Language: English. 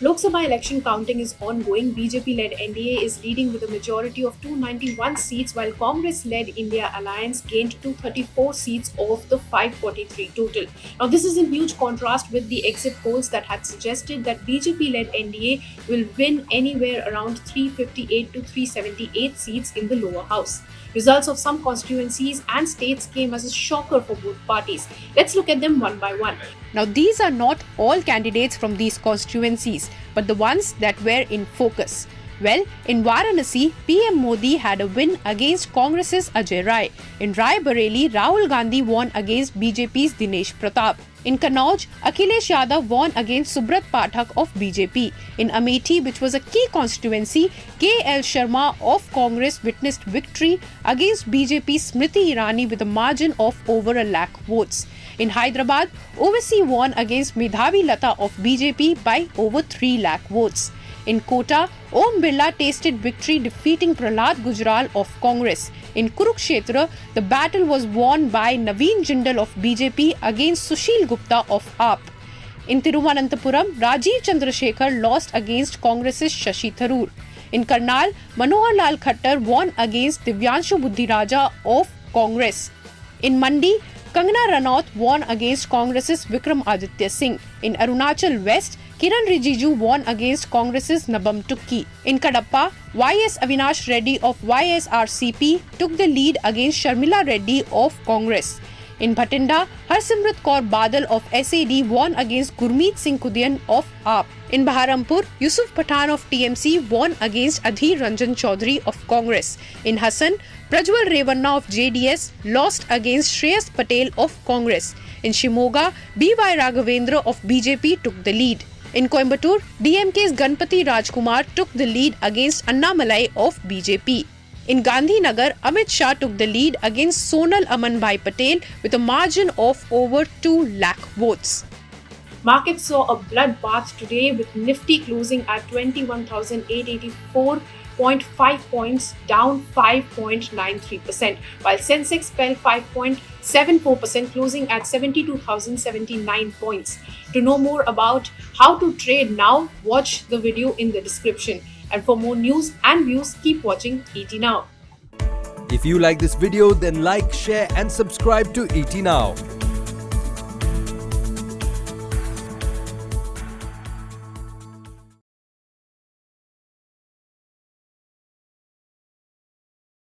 Lok Sabha election counting is ongoing. BJP-led NDA is leading with a majority of 291 seats, while Congress-led India Alliance gained 234 seats of the 543 total. Now, this is in huge contrast with the exit polls that had suggested that BJP-led NDA will win anywhere around 358 to 378 seats in the lower house. Results of some constituencies and states came as a shocker for both parties. Let's look at them one by one. Now, these are not all candidates from these constituencies, but the ones that were in focus. Well, in Varanasi, PM Modi had a win against Congress's Ajay Rai. In Rai Bareli, Rahul Gandhi won against BJP's Dinesh Pratap. In Kannauj, Akhilesh Yadav won against Subrat Pathak of BJP. In Amethi, which was a key constituency, KL Sharma of Congress witnessed victory against BJP's Smriti Irani with a margin of over 1 lakh votes. In Hyderabad, Owaisi won against Medhavi Lata of BJP by over 3 lakh votes. In Kota, Om Birla tasted victory defeating Prahlad Gujral of Congress. In Kurukshetra, the battle was won by Naveen Jindal of BJP against Sushil Gupta of AAP. In Thiruvananthapuram, Rajiv Chandrasekhar lost against Congress's Shashi Tharoor. In Karnal, Manohar Lal Khattar won against Divyanshu Buddhiraja of Congress. In Mandi, Kangana Ranaut won against Congress's Vikram Aditya Singh. In Arunachal West, Kiran Rijiju won against Congress's Nabam Tukki. In Kadapa, YS Avinash Reddy of YSRCP took the lead against Sharmila Reddy of Congress. In Bhatinda, Harsimrat Kaur Badal of SAD won against Gurmeet Singh Kudian of AAP. In Baharampur, Yusuf Pathan of TMC won against Adhir Ranjan Chaudhary of Congress. In Hassan, Prajwal Revanna of JDS lost against Shreyas Patel of Congress. In Shimoga, BY Raghavendra of BJP took the lead. In Coimbatore, DMK's Ganpati Rajkumar took the lead against Annamalai of BJP. In Gandhinagar, Amit Shah took the lead against Sonal Amanbhai Patel with a margin of over 2 lakh votes. Markets saw a bloodbath today with Nifty closing at 21,884.5 points, down 5.93%, while Sensex fell 5.74%, closing at 72,079 points. To know more about how to trade now, watch the video in the description. And for more news and views, keep watching ET Now. If you like this video, then like, share and subscribe to ET Now.